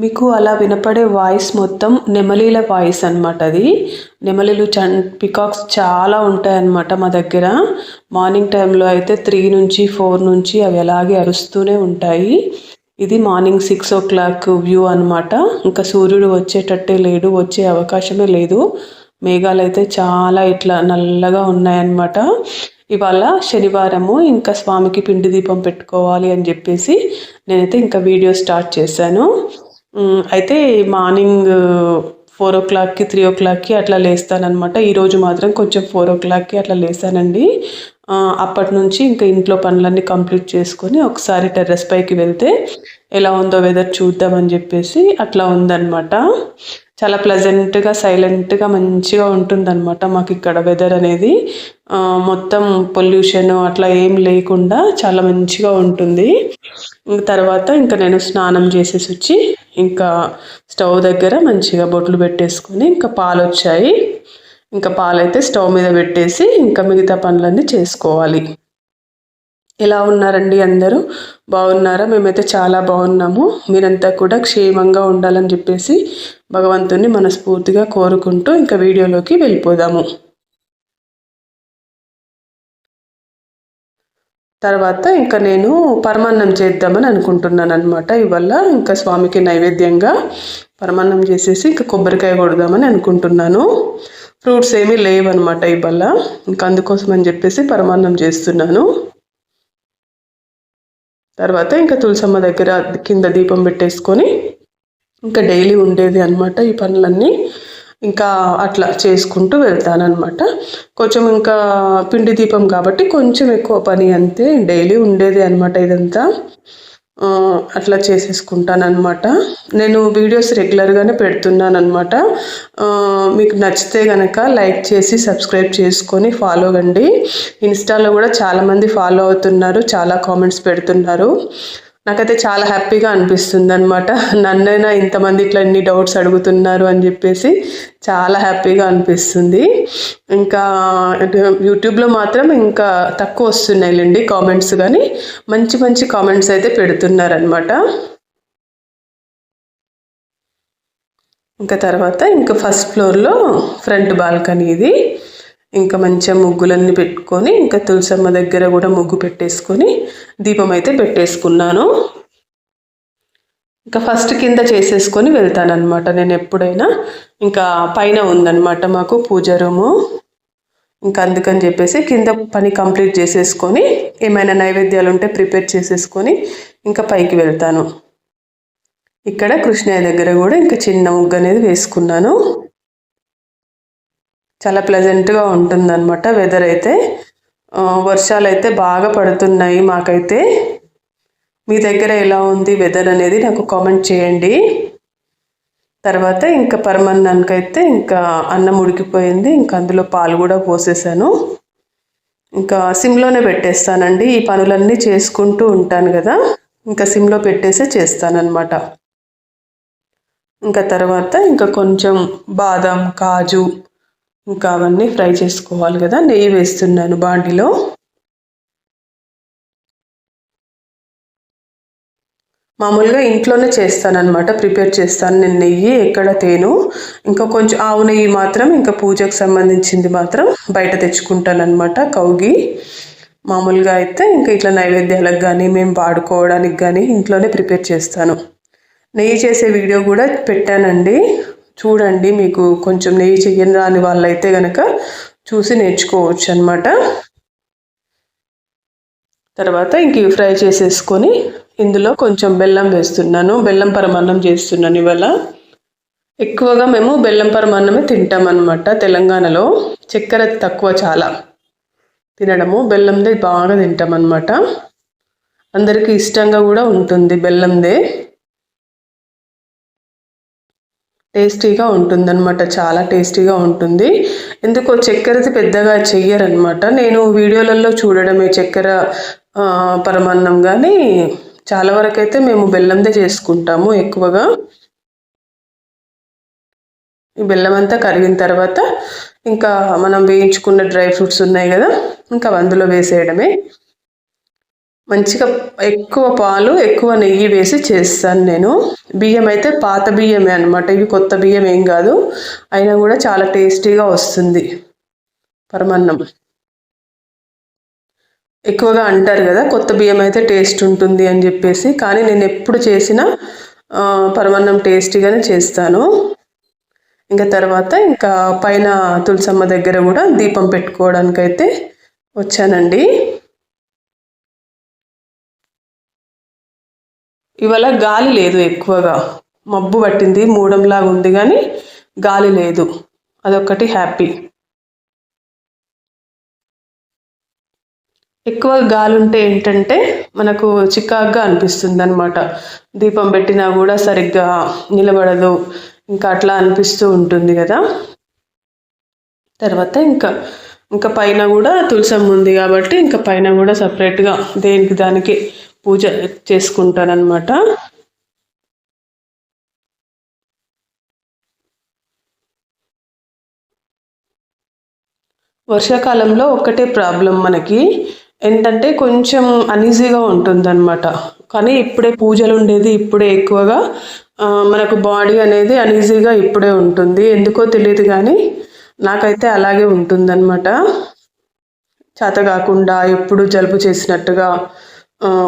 మీకు అలా వినపడే వాయిస్ మొత్తం నెమలీల వాయిస్ అనమాట. అది నెమలీలు పికాక్స్ చాలా ఉంటాయన్నమాట మా దగ్గర. మార్నింగ్ టైంలో అయితే 3 నుంచి 4 నుంచి అవి అలాగే అరుస్తూనే ఉంటాయి. ఇది మార్నింగ్ 6 o'clock వ్యూ అనమాట. ఇంకా సూర్యుడు వచ్చేటట్టే లేడు, వచ్చే అవకాశమే లేదు. మేఘాలు అయితే చాలా ఇట్లా నల్లగా ఉన్నాయన్నమాట. ఇవాళ శనివారము, ఇంకా స్వామికి పిండి దీపం పెట్టుకోవాలి అని చెప్పేసి నేనైతే ఇంకా వీడియో స్టార్ట్ చేశాను. అయితే మార్నింగ్ 4 o'clockకి 3 o'clockకి అట్లా లేస్తానన్నమాట. ఈరోజు మాత్రం కొంచెం 4 o'clockకి అట్లా లేసానండి. అప్పటి నుంచి ఇంకా ఇంట్లో పనులన్నీ కంప్లీట్ చేసుకొని ఒకసారి టెర్రస్ పైకి వెళ్తే ఎలా ఉందో వెదర్ చూద్దామని చెప్పేసి అట్లా ఉందన్నమాట. చాలా ప్లెజెంట్గా, సైలెంట్గా మంచిగా ఉంటుందన్నమాట మాకు ఇక్కడ వెదర్ అనేది. మొత్తం పొల్యూషన్ అట్లా ఏం లేకుండా చాలా మంచిగా ఉంటుంది. తర్వాత ఇంకా నేను స్నానం చేసేసి వచ్చి ఇంకా స్టవ్ దగ్గర మంచిగా బొట్లు పెట్టేసుకొని ఇంకా పాలు వచ్చాయి. ఇంకా పాలైతే స్టవ్ మీద పెట్టేసి ఇంకా మిగతా పనులన్నీ చేసుకోవాలి. ఎలా ఉన్నారండి అందరూ? బాగున్నారా? మేమైతే చాలా బాగున్నాము. మీరంతా కూడా క్షేమంగా ఉండాలని చెప్పేసి భగవంతుని మనస్ఫూర్తిగా కోరుకుంటూ ఇంకా వీడియోలోకి వెళ్ళిపోదాము. తర్వాత ఇంకా నేను పరమాన్నం చేద్దామని అనుకుంటున్నాను అనమాట. ఇవాళ ఇంకా స్వామికి నైవేద్యంగా పరమాన్నం చేసేసి ఇంకా కొబ్బరికాయ కొడదామని అనుకుంటున్నాను. ఫ్రూట్స్ ఏమీ లేవన్నమాట ఇవాళ. ఇంకా అందుకోసం అని చెప్పేసి పరమాన్నం చేస్తున్నాను. తర్వాత ఇంకా తులసమ్మ దగ్గర కింద దీపం పెట్టేసుకొని ఇంకా డైలీ ఉండేది అనమాట ఈ పనులన్నీ. ఇంకా అట్లా చేసుకుంటూ వెళ్తానన్నమాట. కొంచెం ఇంకా పిండి దీపం కాబట్టి కొంచెం ఎక్కువ పని అంతే, డైలీ ఉండేది అనమాట ఇదంతా. అట్లా చేసేసుకుంటానన్నమాట. నేను వీడియోస్ రెగ్యులర్గానే పెడుతున్నాను అనమాట. మీకు నచ్చితే కనుక లైక్ చేసి సబ్స్క్రైబ్ చేసుకొని ఫాలో కండి. ఇన్స్టాలో కూడా చాలామంది ఫాలో అవుతున్నారు, చాలా కామెంట్స్ పెడుతున్నారు. నాకైతే చాలా హ్యాపీగా అనిపిస్తుంది అనమాట. నన్నైనా ఇంతమంది ఇట్లా ఎన్ని డౌట్స్ అడుగుతున్నారు అని చెప్పేసి చాలా హ్యాపీగా అనిపిస్తుంది. ఇంకా యూట్యూబ్లో మాత్రం ఇంకా తక్కువ వస్తున్నాయిలేండి కామెంట్స్, కానీ మంచి మంచి కామెంట్స్ అయితే పెడుతున్నారనమాట. ఇంకా తర్వాత ఇంకా ఫస్ట్ ఫ్లోర్లో ఫ్రంట్ బాల్కనీ ఇది. ఇంకా మంచిగా ముగ్గులన్నీ పెట్టుకొని ఇంకా తులసమ్మ దగ్గర కూడా ముగ్గు పెట్టేసుకొని దీపం అయితే పెట్టేసుకున్నాను. ఇంకా ఫస్ట్ కింద చేసేసుకొని వెళ్తానన్నమాట నేను ఎప్పుడైనా. ఇంకా పైన ఉందన్నమాట మాకు పూజ రూము. ఇంకా అందుకని చెప్పేసి కింద పని కంప్లీట్ చేసేసుకొని ఏమైనా నైవేద్యాలు ఉంటే ప్రిపేర్ చేసేసుకొని ఇంకా పైకి వెళ్తాను. ఇక్కడ కృష్ణయ్య దగ్గర కూడా ఇంకా చిన్న ముగ్గు అనేది వేసుకున్నాను. చాలా ప్లెజెంట్గా ఉంటుందన్నమాట వెదర్ అయితే. వర్షాలు అయితే బాగా పడుతున్నాయి మాకైతే. మీ దగ్గర ఎలా ఉంది వెదర్ అనేది నాకు కామెంట్ చేయండి. తర్వాత ఇంకా పరమాన్నానికైతే ఇంకా అన్నం ఉడికిపోయింది. ఇంకా అందులో పాలు కూడా పోసేసాను. ఇంకా సిమ్లోనే పెట్టేస్తానండి. ఈ పనులన్నీ చేసుకుంటూ ఉంటాను కదా, ఇంకా సిమ్లో పెట్టేసే చేస్తానన్నమాట. ఇంకా తర్వాత ఇంకా కొంచెం బాదం, కాజు ఇంకా అవన్నీ ఫ్రై చేసుకోవాలి కదా. నెయ్యి వేస్తున్నాను బాండిలో. మామూలుగా ఇంట్లోనే చేస్తానన్నమాట, ప్రిపేర్ చేస్తాను నేను నెయ్యి, ఎక్కడ తేను. ఇంకా కొంచెం ఆవు నెయ్యి మాత్రం ఇంకా పూజకు సంబంధించింది మాత్రం బయట తెచ్చుకుంటానన్నమాట, కౌగి. మామూలుగా అయితే ఇంకా ఇట్లా నైవేద్యాలకు కానీ మేము వాడుకోవడానికి కానీ ఇంట్లోనే ప్రిపేర్ చేస్తాను. నెయ్యి చేసే వీడియో కూడా పెట్టానండి, చూడండి. మీకు కొంచెం నెయ్యి చెయ్యని రాని వాళ్ళైతే కనుక చూసి నేర్చుకోవచ్చు అనమాట. తర్వాత ఇంక ఇవి ఫ్రై చేసేసుకొని ఇందులో కొంచెం బెల్లం వేస్తున్నాను. బెల్లం పరమాన్నం చేస్తున్నాను ఇవాళ. ఎక్కువగా మేము బెల్లం పరమాన్నమే తింటామన్నమాట తెలంగాణలో. చక్కెర తక్కువ చాలా తినడము, బెల్లందే బాగా తింటామన్నమాట. అందరికీ ఇష్టంగా కూడా ఉంటుంది బెల్లందే. టేస్టీగా ఉంటుందన్నమాట, చాలా టేస్టీగా ఉంటుంది. ఎందుకో చక్కెరది పెద్దగా చెయ్యరనమాట. నేను వీడియోలలో చూడడమే చక్కెర పరమాన్నం, కానీ చాలా వరకు అయితే మేము బెల్లందే చేసుకుంటాము ఎక్కువగా. ఈ బెల్లం అంతా కరిగిన తర్వాత ఇంకా మనం వేయించుకున్న డ్రై ఫ్రూట్స్ ఉన్నాయి కదా, ఇంకా అందులో వేసేయడమే. మంచిగా ఎక్కువ పాలు ఎక్కువ నెయ్యి వేసి చేస్తాను నేను. బియ్యం అయితే పాత బియ్యమే అనమాట, ఇవి కొత్త బియ్యం ఏం కాదు. అయినా కూడా చాలా టేస్టీగా వస్తుంది పరమాన్నం. ఎక్కువగా అంటారు కదా కొత్త బియ్యం అయితే టేస్ట్ ఉంటుంది అని చెప్పేసి, కానీ నేను ఎప్పుడు చేసినా పరమాన్నం టేస్టీగానే చేస్తాను. ఇంకా తర్వాత ఇంకా పైన తులసమ్మ దగ్గర కూడా దీపం పెట్టుకోవడానికైతే వచ్చానండి. ఇవాళ గాలి లేదు, ఎక్కువగా మబ్బు పట్టింది, మూడంలాగా ఉంది కానీ గాలి లేదు, అదొక్కటి హ్యాపీ. ఎక్కువ గాలి ఉంటే ఏంటంటే మనకు చికాగ్గా అనిపిస్తుంది అనమాట, దీపం పెట్టినా కూడా సరిగ్గా నిలబడదు, ఇంకా అట్లా అనిపిస్తూ ఉంటుంది కదా. తర్వాత ఇంకా పైన కూడా తులసమ్మ ఉంది కాబట్టి ఇంకా పైన కూడా సపరేట్గా దేనికి దానికి పూజ చేసుకుంటానన్నమాట. వర్షాకాలంలో ఒక్కటే ప్రాబ్లం మనకి ఏంటంటే కొంచెం అనీజీగా ఉంటుందన్నమాట. కానీ ఇప్పుడే పూజలు ఉండేది, ఇప్పుడే ఎక్కువగా మనకు బాడీ అనేది అనీజీగా ఇప్పుడే ఉంటుంది, ఎందుకో తెలియదు కానీ నాకైతే అలాగే ఉంటుందన్నమాట. చేత కాకుండా ఎప్పుడు జలుబు చేసినట్టుగా,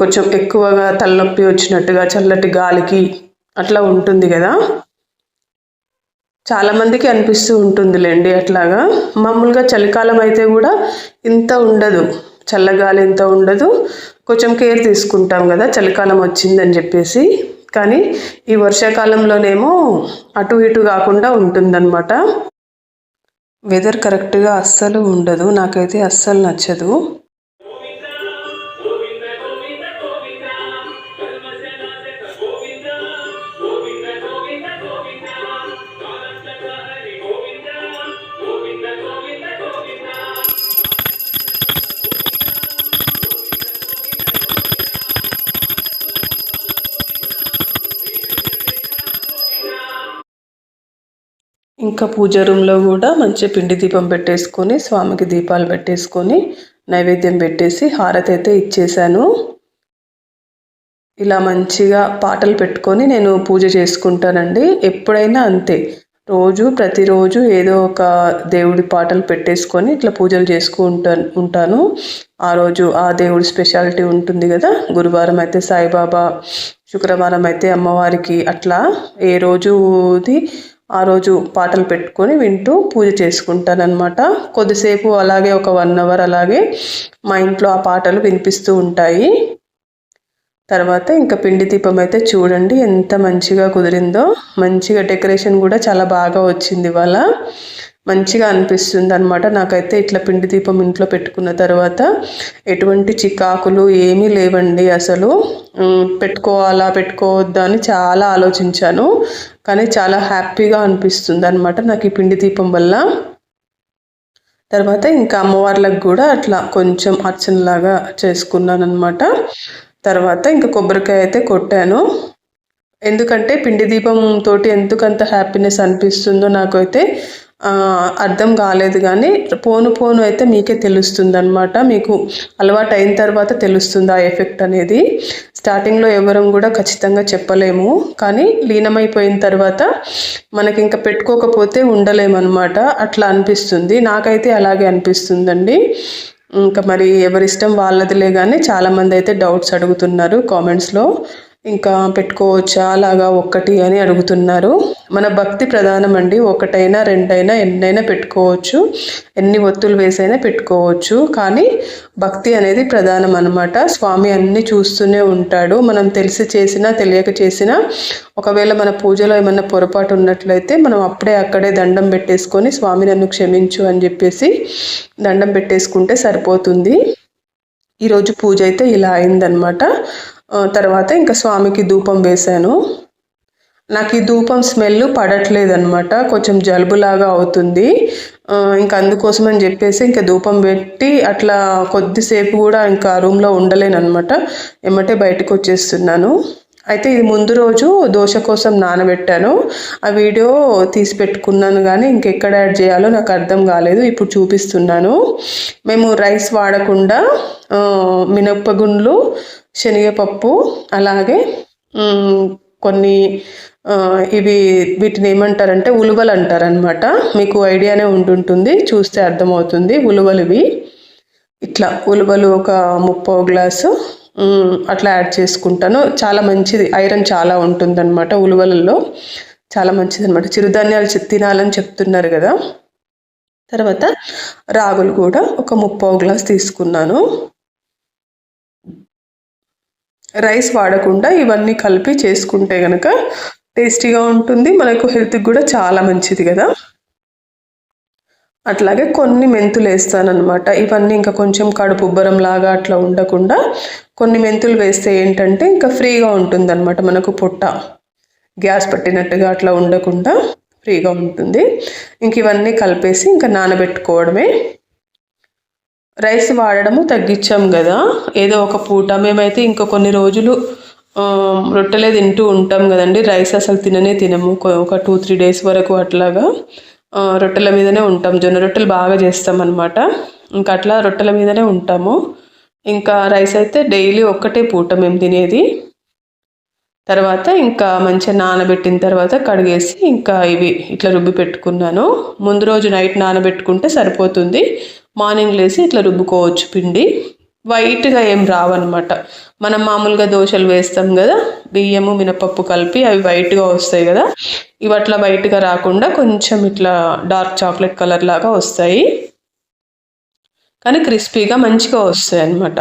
కొంచెం ఎక్కువగా తలనొప్పి వచ్చినట్టుగా, చల్లటి గాలికి అట్లా ఉంటుంది కదా. చాలామందికి అనిపిస్తూ ఉంటుందిలేండి అట్లాగా. మామూలుగా చలికాలం అయితే కూడా ఇంత ఉండదు, చల్లగాలి ఇంత ఉండదు, కొంచెం కేర్ తీసుకుంటాం కదా చలికాలం వచ్చిందని చెప్పేసి. కానీ ఈ వర్షాకాలంలోనేమో అటు ఇటు కాకుండా ఉంటుందన్నమాట. వెదర్ కరెక్ట్గా అస్సలు ఉండదు, నాకైతే అస్సలు నచ్చదు. ఇంకా పూజ రూమ్లో కూడా మంచి పిండి దీపం పెట్టేసుకొని స్వామికి దీపాలు పెట్టేసుకొని నైవేద్యం పెట్టేసి హారతి అయితే ఇచ్చేసాను. ఇలా మంచిగా పాటలు పెట్టుకొని నేను పూజ చేసుకుంటానండి. ఎప్పుడైనా అంతే, ప్రతిరోజు ఏదో ఒక దేవుడి పాటలు పెట్టేసుకొని ఇట్లా పూజలు ఉంటాను. ఆ రోజు ఆ దేవుడి స్పెషాలిటీ ఉంటుంది కదా. గురువారం అయితే సాయిబాబా, శుక్రవారం అయితే అమ్మవారికి, అట్లా ఏ రోజుది ఆ రోజు పాటలు పెట్టుకొని వింటూ పూజ చేసుకుంటానన్నమాట. కొద్దిసేపు అలాగే ఒక 1 అవర్ అలాగే మా ఇంట్లో ఆ పాటలు వినిపిస్తూ ఉంటాయి. తర్వాత ఇంకా పిండి దీపం అయితే చూడండి ఎంత మంచిగా కుదిరిందో. మంచిగా డెకరేషన్ కూడా చాలా బాగా వచ్చింది ఇవాళ, మంచిగా అనిపిస్తుంది అనమాట. నాకైతే ఇట్లా పిండి దీపం ఇంట్లో పెట్టుకున్న తర్వాత ఎటువంటి చికాకులు ఏమీ లేవండి. అసలు పెట్టుకోవద్దా అని చాలా ఆలోచించాను, కానీ చాలా హ్యాపీగా అనిపిస్తుంది అనమాట నాకు ఈ పిండి దీపం వల్ల. తర్వాత ఇంకా అమ్మవార్లకు కూడా అట్లా కొంచెం అర్చనలాగా చేసుకున్నాను అనమాట. తర్వాత ఇంకా కొబ్బరికాయ అయితే కొట్టాను, ఎందుకంటే పిండి దీపం తోటి ఎందుకంత హ్యాపీనెస్ అనిపిస్తుందో నాకైతే అర్థం కాలేదు. కానీ పోను అయితే మీకే తెలుస్తుంది అనమాట, మీకు అలవాటు అయిన తర్వాత తెలుస్తుంది ఆ ఎఫెక్ట్ అనేది. స్టార్టింగ్లో ఎవరం కూడా ఖచ్చితంగా చెప్పలేము, కానీ లీనమైపోయిన తర్వాత మనకి ఇంకా పెట్టుకోకపోతే ఉండలేమన్నమాట, అట్లా అనిపిస్తుంది. నాకైతే అలాగే అనిపిస్తుందండి. ఇంకా మరి ఎవరిష్టం వాళ్ళదిలే, కానీ చాలామంది అయితే డౌట్స్ అడుగుతున్నారు కామెంట్స్లో, ఇంకా పెట్టుకోవచ్చా అలాగా ఒక్కటి అని అడుగుతున్నారు. మన భక్తి ప్రధానం అండి, ఒకటైనా రెండైనా ఎన్నైనా పెట్టుకోవచ్చు, ఎన్ని ఒత్తులు వేసైనా పెట్టుకోవచ్చు, కానీ భక్తి అనేది ప్రధానం అన్నమాట. స్వామి అన్నీ చూస్తూనే ఉంటాడు, మనం తెలిసి చేసినా తెలియక చేసినా. ఒకవేళ మన పూజలో ఏమన్నా పొరపాటు ఉన్నట్లయితే మనం అక్కడే దండం పెట్టేసుకొని స్వామి నన్ను క్షమించు అని చెప్పేసి దండం పెట్టేసుకుంటే సరిపోతుంది. ఈరోజు పూజ అయితే ఇలా అయిందనమాట. తర్వాత ఇంకా స్వామికి ధూపం వేశాను. నాకు ఈ ధూపం స్మెల్ పడట్లేదనమాట, కొంచెం జలుబులాగా అవుతుంది. ఇంకా అందుకోసం అని చెప్పేసి ఇంకా ధూపం పెట్టి అట్లా కొద్దిసేపు కూడా ఇంకా రూమ్లో ఉండలేనమాట, ఎమ్మటే బయటకు వచ్చేస్తున్నాను. అయితే ఇది ముందు రోజు దోశ కోసం నానబెట్టాను. ఆ వీడియో తీసి పెట్టుకున్నాను కానీ ఇంకెక్కడ యాడ్ చేయాలో నాకు అర్థం కాలేదు. ఇప్పుడు చూపిస్తున్నాను. మేము రైస్ వాడకుండా మినప్పగుండ్లు, శనగపప్పు, అలాగే కొన్ని ఇవి వీటిని ఏమంటారంటే ఉలువలు అంటారనమాట. మీకు ఐడియానే ఉంటుంటుంది, చూస్తే అర్థమవుతుంది. ఉలువలు ఇవి. ఇట్లా ఉలువలు ఒక 3/4 గ్లాసు అట్లా యాడ్ చేసుకుంటాను. చాలా మంచిది, ఐరన్ చాలా ఉంటుందన్నమాట ఉలువలలో, చాలా మంచిది అనమాట. చిరుధాన్యాలు తినాలని చెప్తున్నారు కదా. తర్వాత రాగులు కూడా ఒక 3/4 గ్లాస్ తీసుకున్నాను. రైస్ వాడకుండా ఇవన్నీ కలిపి చేసుకుంటే కనుక టేస్టీగా ఉంటుంది, మనకు హెల్త్కి కూడా చాలా మంచిది కదా. అట్లాగే కొన్ని మెంతులు వేస్తానన్నమాట. ఇవన్నీ ఇంకా కొంచెం కడుపు ఉబ్బరం లాగా అట్లా ఉండకుండా కొన్ని మెంతులు వేస్తే ఏంటంటే ఇంకా ఫ్రీగా ఉంటుందన్నమాట, మనకు పొట్ట గ్యాస్ పట్టినట్టుగా అట్లా ఉండకుండా ఫ్రీగా ఉంటుంది. ఇంక ఇవన్నీ కలిపేసి ఇంకా నానబెట్టుకోవడమే. రైస్ వాడడము తగ్గించాం కదా, ఏదో ఒక పూట. మేమైతే ఇంకా కొన్ని రోజులు రొట్టెలే తింటూ ఉంటాం కదండి, రైస్ అసలు తినము. ఒక 2-3 డేస్ వరకు అట్లాగా రొట్టెల మీదనే ఉంటాం. జొన్న రొట్టెలు బాగా చేస్తాం అనమాట. ఇంకా అట్లా రొట్టెల మీదనే ఉంటాము. ఇంకా రైస్ అయితే డైలీ ఒక్కటే పూట మేము తినేది. తర్వాత ఇంకా మంచిగా నానబెట్టిన తర్వాత కడిగేసి ఇంకా ఇవి ఇట్లా రుబ్బి పెట్టుకున్నాను. ముందు రోజు నైట్ నానబెట్టుకుంటే సరిపోతుంది, మార్నింగ్ లేసి ఇట్లా రుబ్బుకోవచ్చు పిండి. వైట్గా ఏం రావన్నమాట. మనం మామూలుగా దోశలు వేస్తాం కదా, బియ్యము మినపప్పు కలిపి అవి వైట్గా వస్తాయి కదా, ఇవి అట్లా వైట్గా రాకుండా కొంచెం ఇట్లా డార్క్ చాక్లెట్ కలర్ లాగా వస్తాయి, కానీ క్రిస్పీగా మంచిగా వస్తాయి అన్నమాట.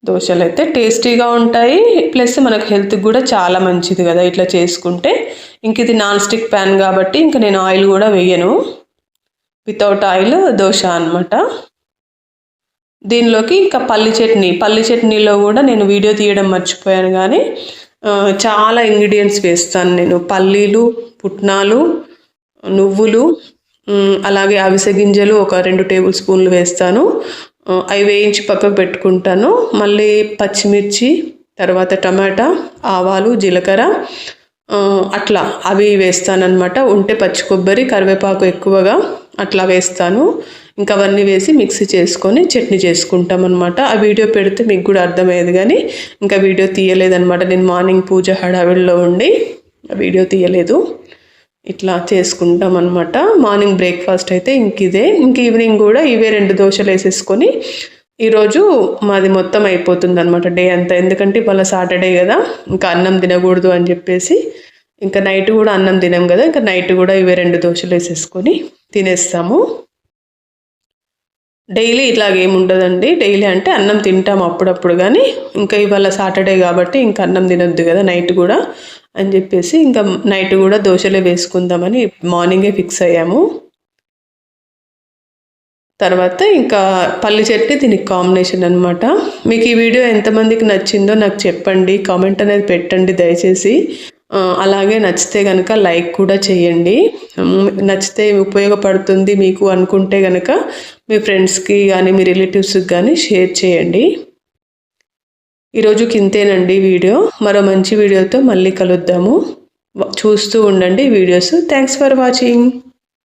దోశలు అయితే టేస్టీగా ఉంటాయి, ప్లస్ మనకు హెల్త్కి కూడా చాలా మంచిది కదా ఇట్లా చేసుకుంటే. ఇంక ఇది నాన్ స్టిక్ ప్యాన్ కాబట్టి ఇంకా నేను ఆయిల్ కూడా వేయను, వితౌట్ ఆయిల్ దోశ అనమాట. దీనిలోకి ఇంకా పల్లి చట్నీలో కూడా నేను వీడియో తీయడం మర్చిపోయాను కానీ చాలా ఇంగ్రీడియంట్స్ వేస్తాను నేను. పల్లీలు, పుట్నాలు, నువ్వులు, అలాగే అవిసె గింజలు ఒక 2 టేబుల్ స్పూన్లు వేస్తాను. అవి వేయించి పక్కకు పెట్టుకుంటాను. మళ్ళీ పచ్చిమిర్చి, తర్వాత టమాటా, ఆవాలు, జీలకర్ర అట్లా అవి వేస్తానన్నమాట. ఉంటే పచ్చి కొబ్బరి, కరివేపాకు ఎక్కువగా అట్లా వేస్తాను. ఇంకా అవన్నీ వేసి మిక్సీ చేసుకొని చట్నీ చేసుకుంటాం అనమాట. ఆ వీడియో పెడితే మీకు కూడా అర్థమయ్యేది కానీ ఇంకా వీడియో తీయలేదన్నమాట. నేను మార్నింగ్ పూజ హడావిడిలో ఉండి వీడియో తీయలేదు. ఇట్లా చేసుకుంటాం అనమాట. మార్నింగ్ బ్రేక్ఫాస్ట్ అయితే ఇదే. ఇంక ఈవినింగ్ కూడా ఇవే 2 దోశలు వేసేసుకొని ఈరోజు మాది మొత్తం అయిపోతుంది అనమాట డే అంతా. ఎందుకంటే ఇవాళ సాటర్డే కదా, ఇంకా అన్నం తినకూడదు అని చెప్పేసి ఇంకా నైట్ కూడా అన్నం తినాం కదా, ఇంకా నైట్ కూడా ఇవే 2 దోశలు వేసేసుకొని తినేస్తాము. డైలీ ఇట్లాగేముండదండి. డైలీ అంటే అన్నం తింటాం అప్పుడప్పుడు, కానీ ఇంకా ఇవాళ సాటర్డే కాబట్టి ఇంకా అన్నం తినొద్దు కదా నైట్ కూడా అని చెప్పేసి ఇంకా నైట్ కూడా దోశలే వేసుకుందామని మార్నింగే ఫిక్స్ అయ్యాము. తర్వాత ఇంకా పల్లి చట్నీ దీనికి కాంబినేషన్ అనమాట. మీకు ఈ వీడియో ఎంతమందికి నచ్చిందో నాకు చెప్పండి, కామెంట్ అనేది పెట్టండి దయచేసి. అలాగే నచ్చితే కనుక లైక్ కూడా చేయండి. నచ్చితే ఉపయోగపడుతుంది మీకు అనుకుంటే కనుక మీ ఫ్రెండ్స్కి కానీ మీ రిలేటివ్స్కి కానీ షేర్ చేయండి. ఈరోజుకి ఇంతేనండి వీడియో. మరో మంచి వీడియోతో మళ్ళీ కలుద్దాము. చూస్తూ ఉండండి వీడియోస్. Thanks for watching.